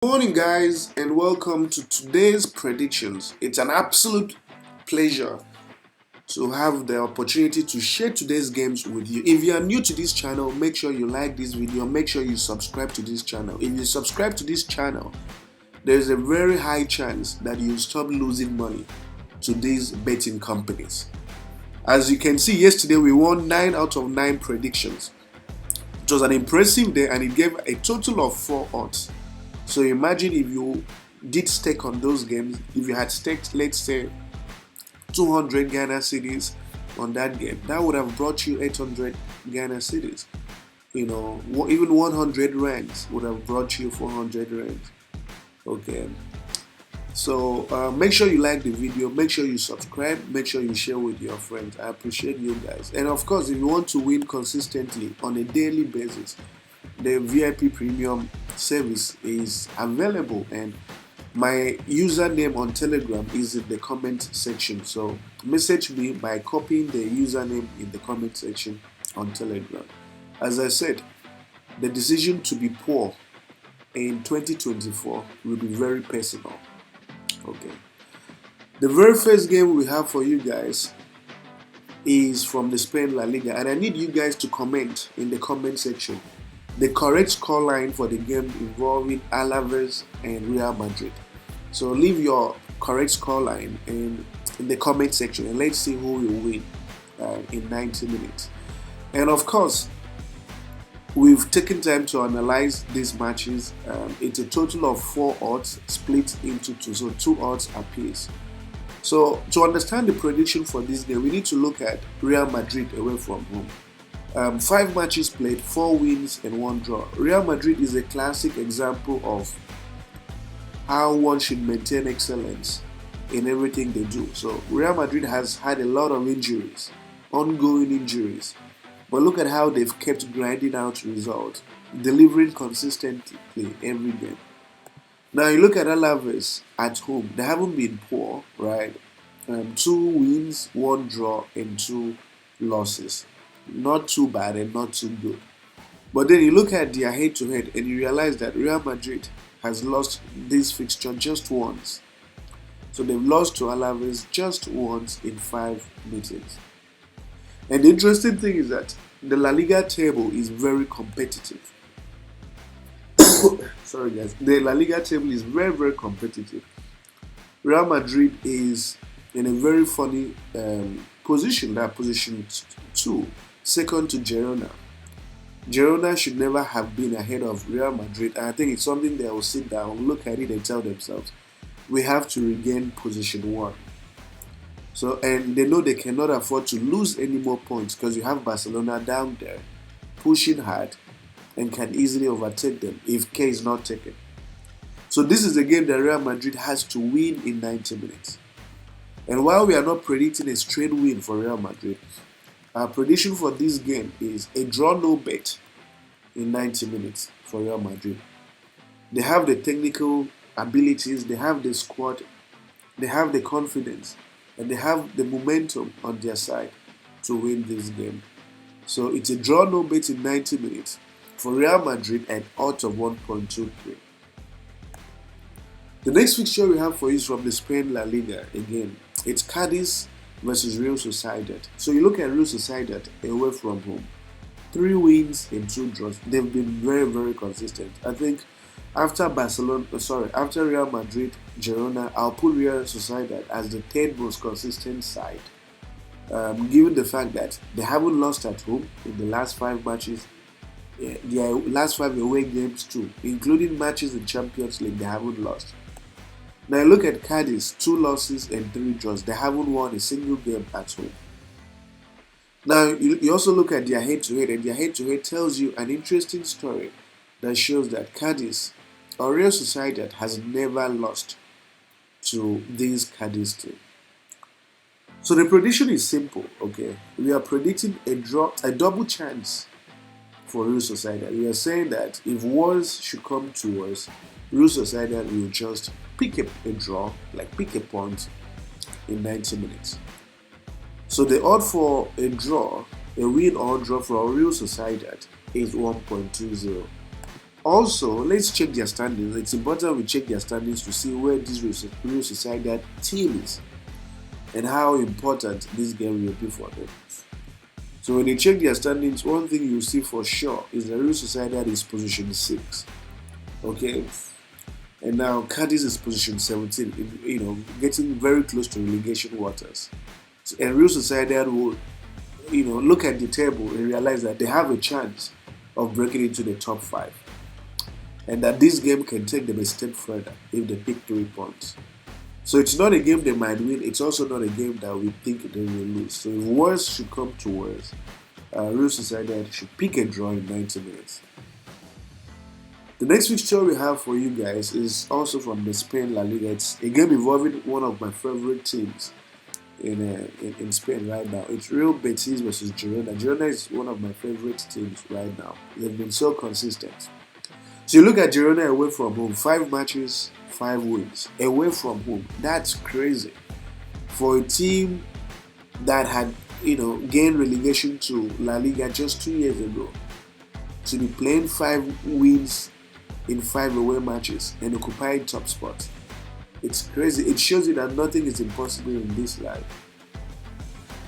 Good morning, guys, and welcome to today's predictions. It's an absolute pleasure to have the opportunity to share today's games with you. If you are new to this channel, make sure you like this video, make sure you subscribe to this channel. If you subscribe to this channel, there's a very high chance that you'll stop losing money to these betting companies. As you can see, yesterday we won 9 out of 9 predictions. It was an impressive day and it gave a total of 4 odds. So imagine if you did stake on those games, if you had staked, let's say, 200 Ghana cedis on that game, that would have brought you 800 Ghana cedis. You know, even 100 rands would have brought you 400 rands. Okay. So make sure you like the video, make sure you subscribe, make sure you share with your friends. I appreciate you guys. And of course, if you want to win consistently on a daily basis, the VIP premium service is available, and my username on Telegram is in the comment section. So message me by copying the username in the comment section on Telegram. As I said, the decision to be poor in 2024 will be very personal. Okay. The very first game we have for you guys is from the Spain La Liga, and I need you guys to comment in the comment section the correct scoreline for the game involving Alaves and Real Madrid. So leave your correct scoreline in the comment section and let's see who will win in 90 minutes. And of course, we've taken time to analyze these matches. It's a total of 4 odds split into 2, so 2 odds apiece. So to understand the prediction for this game, we need to look at Real Madrid away from home. 5 matches played, 4 wins and 1 draw. Real Madrid is a classic example of how one should maintain excellence in everything they do. So Real Madrid has had a lot of injuries, ongoing injuries, but look at how they've kept grinding out results, delivering consistently every game. Now you look at Alaves at home, they haven't been poor, right? 2 wins, 1 draw and 2 losses. Not too bad and not too good. But then you look at their head-to-head and you realize that Real Madrid has lost this fixture just once. So they've lost to Alaves just once in 5 meetings. And the interesting thing is that the La Liga table is very competitive. Sorry guys, the La Liga table is very, very competitive. Real Madrid is in a very funny position, that position 2. Second to Girona. Girona should never have been ahead of Real Madrid, and I think it's something they will sit down, look at it and tell themselves, we have to regain position 1. So, and they know they cannot afford to lose any more points because you have Barcelona down there pushing hard and can easily overtake them if K is not taken. So this is a game that Real Madrid has to win in 90 minutes. And while we are not predicting a straight win for Real Madrid, our prediction for this game is a draw no bet in 90 minutes for Real Madrid. They have the technical abilities, they have the squad, they have the confidence, and they have the momentum on their side to win this game. So it's a draw no bet in 90 minutes for Real Madrid at odds of 1.23. The next fixture we have for you is from the Spain La Liga again. It's Cadiz versus Real Sociedad. So you look at Real Sociedad away from home. 3 wins and 2 draws. They've been very, very consistent. I think after Real Madrid, Girona, I'll put Real Sociedad as the 3rd most consistent side. Given the fact that they haven't lost at home in the last 5 matches, their last 5 away games too, including matches in Champions League, they haven't lost. Now look at Cadiz, 2 losses and 3 draws. They haven't won a single game at home. Now you also look at their head-to-head, and their head-to-head tells you an interesting story that shows that Cadiz or Real Sociedad has never lost to this Cadiz team. So the prediction is simple, okay? We are predicting a double chance for Real Sociedad. We are saying that if worse should come to worse, Real Sociedad will just pick a draw, like pick a point in 90 minutes. So the odd for a draw, a win or draw for Real Sociedad is 1.20. Also, let's check their standings. It's important we check their standings to see where this Real Sociedad team is and how important this game will be for them. So when you check their standings, one thing you'll see for sure is that Real Sociedad is position 6. Okay? And now Cadiz is position 17, getting very close to relegation waters. And Real Sociedad will, look at the table and realize that they have a chance of breaking into the top 5. And that this game can take them a step further if they pick 3 points. So it's not a game they might win, it's also not a game that we think they will lose. So if worse should come to worse, Real Sociedad should pick a draw in 90 minutes. The next fixture we have for you guys is also from the Spain La Liga. It's a game involving one of my favorite teams in Spain right now. It's Real Betis versus Girona. Girona is one of my favorite teams right now. They've been so consistent. So you look at Girona away from home, 5 matches, 5 wins. Away from home, that's crazy. For a team that had, gained relegation to La Liga just 2 years ago, to be playing 5 wins in 5 away matches and occupying top spot. It's crazy. It shows you that nothing is impossible in this life.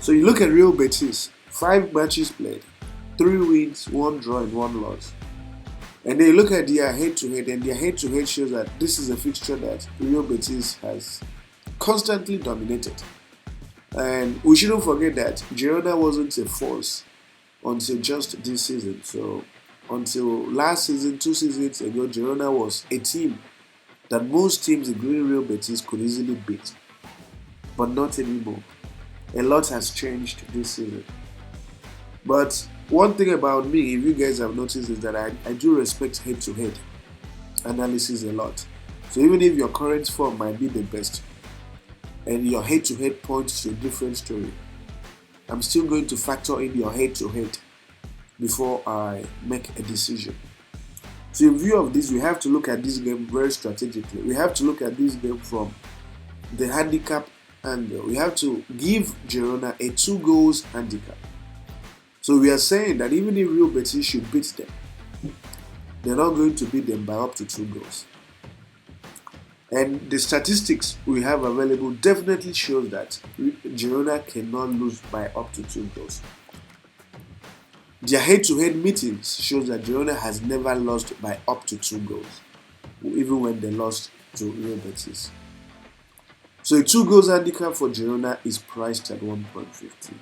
So you look at Real Betis, 5 matches played, 3 wins, 1 draw and 1 loss. And then you look at their head-to-head, and their head-to-head shows that this is a fixture that Real Betis has constantly dominated. And we shouldn't forget that Girona wasn't a force until just this season. So until last season, 2 seasons ago, Girona was a team that most teams, including Real Betis, could easily beat. But not anymore. A lot has changed this season. But one thing about me, if you guys have noticed, is that I do respect head-to-head analysis a lot. So even if your current form might be the best and your head-to-head points to a different story, I'm still going to factor in your head-to-head before I make a decision. So in view of this, we have to look at this game very strategically. We have to look at this game from the handicap angle. We have to give Girona a 2 goals handicap. So we are saying that even if Real Betis should beat them, they're not going to beat them by up to 2 goals. And the statistics we have available definitely shows that Girona cannot lose by up to 2 goals. Their head-to-head meetings shows that Girona has never lost by up to 2 goals, even when they lost to Real Betis. So a 2 goals handicap for Girona is priced at 1.50.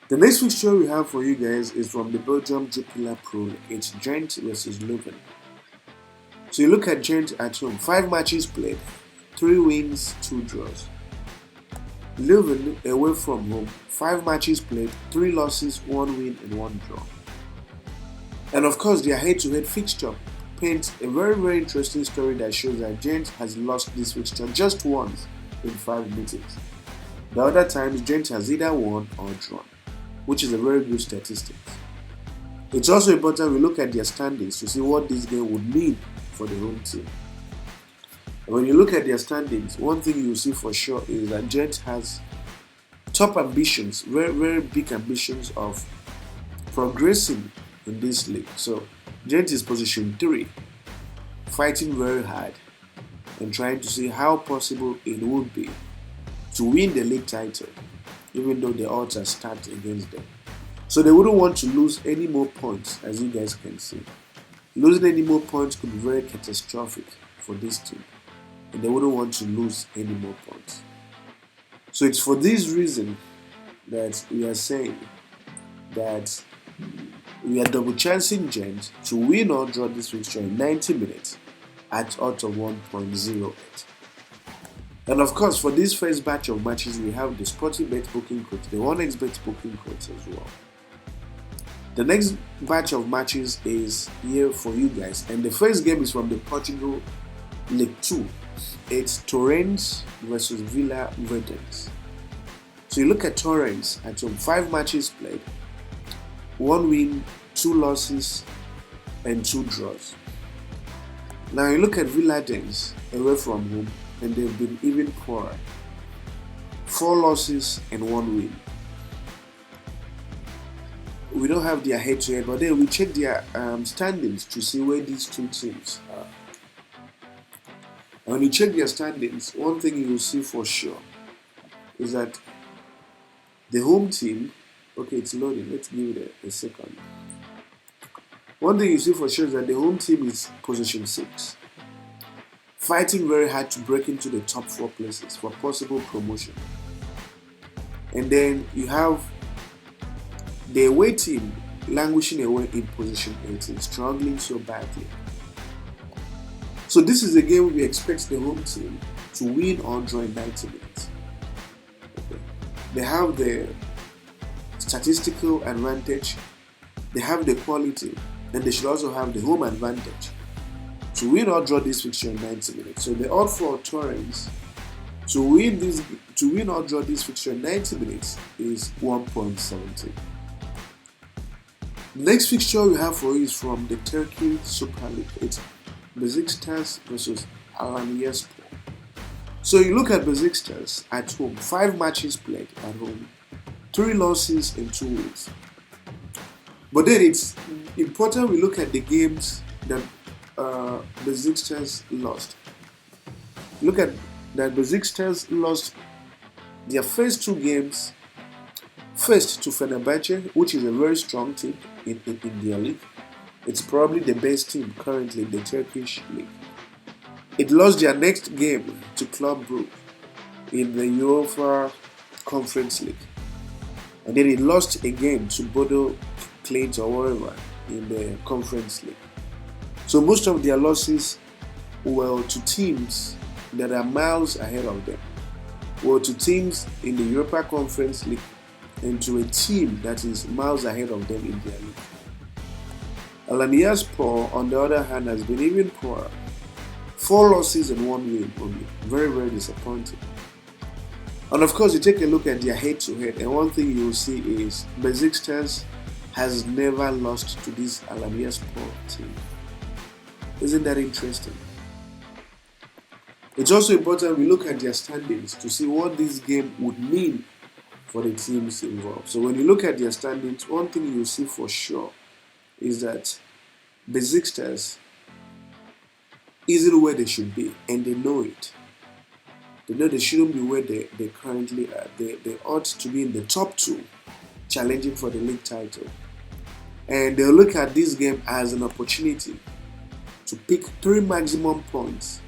The next fixture we have for you guys is from the Belgium Jupiler Pro League. It's Gent versus Leuven. So you look at Gent at home, 5 matches played, 3 wins, 2 draws. Leuven away from home, 5 matches played, 3 losses, 1 win and 1 draw. And of course their head-to-head fixture paints a very, very interesting story that shows that Gent has lost this fixture just once in 5 meetings. The other times Gent has either won or drawn, which is a very good statistic. It's also important we look at their standings to see what this game would mean for the home team. And when you look at their standings, one thing you will see for sure is that Gent has top ambitions, very, very big ambitions of progressing in this league. So Gent is position 3, fighting very hard and trying to see how possible it would be to win the league title, even though the odds are stacked against them. So they wouldn't want to lose any more points, as you guys can see. Losing any more points could be very catastrophic for this team, and they wouldn't want to lose any more points. So it's for this reason that we are saying that we are double chancing Gent to win or draw this fixture in 90 minutes at odds of 1.08. And of course, for this first batch of matches, we have the Sportybet booking code, the 1xBet booking codes as well. The next batch of matches is here for you guys, and the first game is from the Portugal League 2. It's Torrance versus Villa Verdens. So you look at Torrance at home, 5 matches played, 1 win, 2 losses, and 2 draws. Now you look at Villa Verdens away from home, and they've been even poorer. 4 losses and 1 win. we don't have their head-to-head, but then we check their standings to see where these two teams are. And when you check their standings, one thing you will see for sure is that the home team, okay, it's loading, let's give it a second. One thing you see for sure is that the home team is position 6, fighting very hard to break into the top 4 places for possible promotion. And then you have the away team languishing away in position 18, struggling so badly. So this is a game we expect the home team to win or draw in 90 minutes. Okay. They have the statistical advantage, they have the quality, and they should also have the home advantage to win or draw this fixture in 90 minutes. So the odd for Torrance to win or draw this fixture in 90 minutes is 1.70. The next fixture we have for you is from the Turkey Super League. It's Besiktas versus Alanya. So you look at Besiktas at home, 5 matches played at home, 3 losses and 2 wins. But then it's important we look at the games that Besiktas lost. Look at that Besiktas lost their first 2 games. First to Fenerbahce, which is a very strong team in their league. It's probably the best team currently in the Turkish league. It lost their next game to Club Brugge in the UEFA Conference League. And then it lost again to Bodo Glimt or wherever in the Conference League. So most of their losses were to teams that are miles ahead of them, were to teams in the Europa Conference League and to a team that is miles ahead of them in their league. Alanyaspor, on the other hand, has been even poorer. 4 losses and 1 win only. Very, very disappointing. And of course, you take a look at their head-to-head, and one thing you will see is Besiktas has never lost to this Alanyaspor team. Isn't that interesting? It's also important we look at their standings to see what this game would mean for the teams involved. So when you look at their standings, one thing you see for sure is that Besiktas isn't where they should be, and they know it. They know they shouldn't be where they currently are. They ought to be in the top 2, challenging for the league title. And they'll look at this game as an opportunity to pick 3 maximum points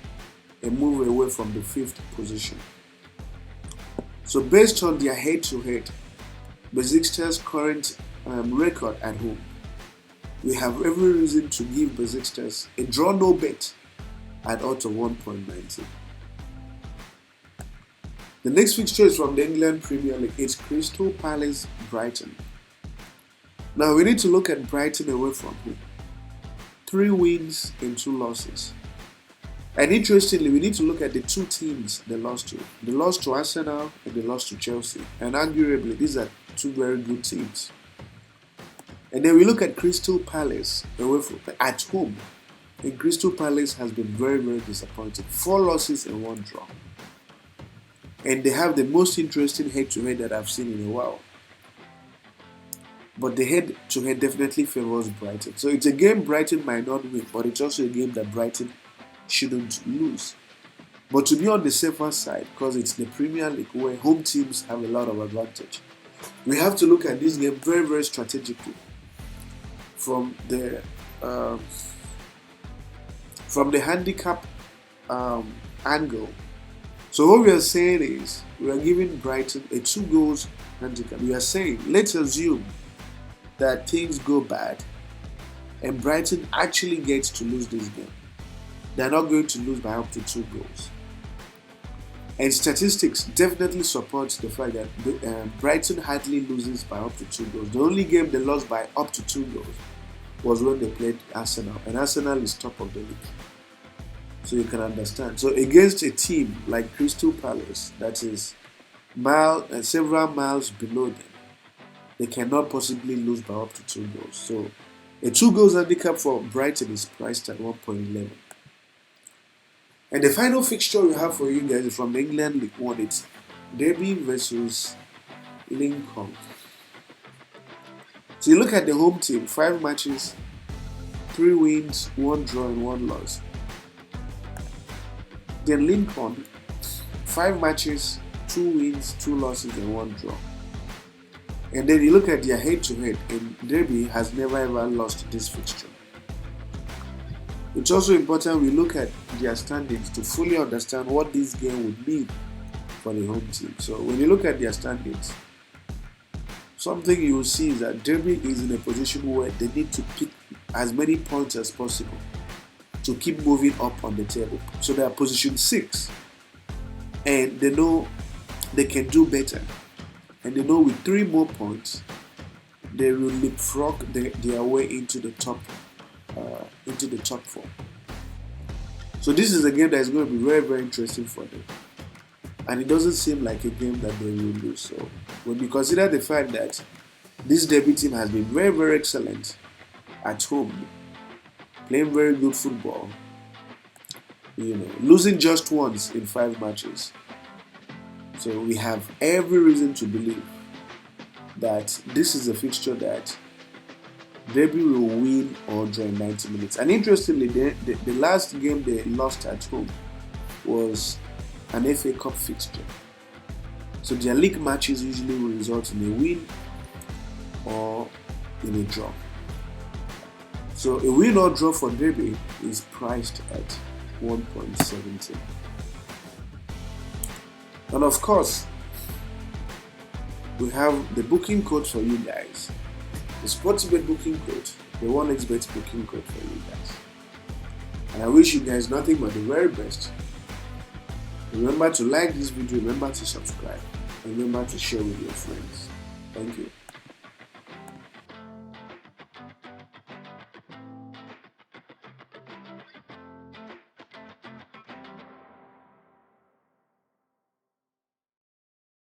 and move away from the 5th position. So based on their head-to-head, Besiktas' current record at home, we have every reason to give Besiktas a draw no bet at odds of 1.90. The next fixture is from the England Premier League. It's Crystal Palace Brighton. Now we need to look at Brighton away from home. 3 wins and 2 losses. And interestingly, we need to look at the 2 teams they lost to. They lost to Arsenal and they lost to Chelsea. And arguably, these are 2 very good teams. And then we look at Crystal Palace away from, at home. And Crystal Palace has been very, very disappointing. 4 losses and 1 draw. And they have the most interesting head-to-head that I've seen in a while. But the head-to-head definitely favors Brighton. So it's a game Brighton might not win, but it's also a game that Brighton shouldn't lose. But to be on the safer side, because it's the Premier League where home teams have a lot of advantage, we have to look at this game very, very strategically from the handicap angle. So what we are saying is we are giving Brighton a 2 goals handicap. We are saying let's assume that things go bad and Brighton actually gets to lose this game. They're not going to lose by up to 2 goals. And statistics definitely supports the fact that Brighton hardly loses by up to 2 goals. The only game they lost by up to 2 goals was when they played Arsenal. And Arsenal is top of the league. So you can understand. So against a team like Crystal Palace that is several miles below them, they cannot possibly lose by up to 2 goals. So a 2 goals handicap for Brighton is priced at 1.11. And the final fixture we have for you guys is from the England League One. It's Derby versus Lincoln. So you look at the home team, 5 matches, 3 wins, 1 draw and 1 loss. Then Lincoln, 5 matches, 2 wins, 2 losses and 1 draw. And then you look at their head-to-head, and Derby has never ever lost this fixture. It's also important we look at their standings to fully understand what this game would mean for the home team. So when you look at their standings, something you will see is that Derby is in a position where they need to pick as many points as possible to keep moving up on the table. So they are position 6, and they know they can do better. And they know with 3 more points, they will leapfrog their way into the top 4. So this is a game that is going to be very, very interesting for them. And it doesn't seem like a game that they will lose. So when you consider the fact that this Derby team has been very, very excellent at home, playing very good football, losing just once in 5 matches. So we have every reason to believe that this is a fixture that Derby will win or draw in 90 minutes. And interestingly, the last game they lost at home was an FA Cup fixture. So their league matches usually will result in a win or in a draw. So a win or draw for Derby is priced at 1.70. And of course, we have the booking code for you guys. The Sportsbet booking code, the 1xBet booking code for you guys. And I wish you guys nothing but the very best. Remember to like this video, remember to subscribe, and remember to share with your friends. Thank you.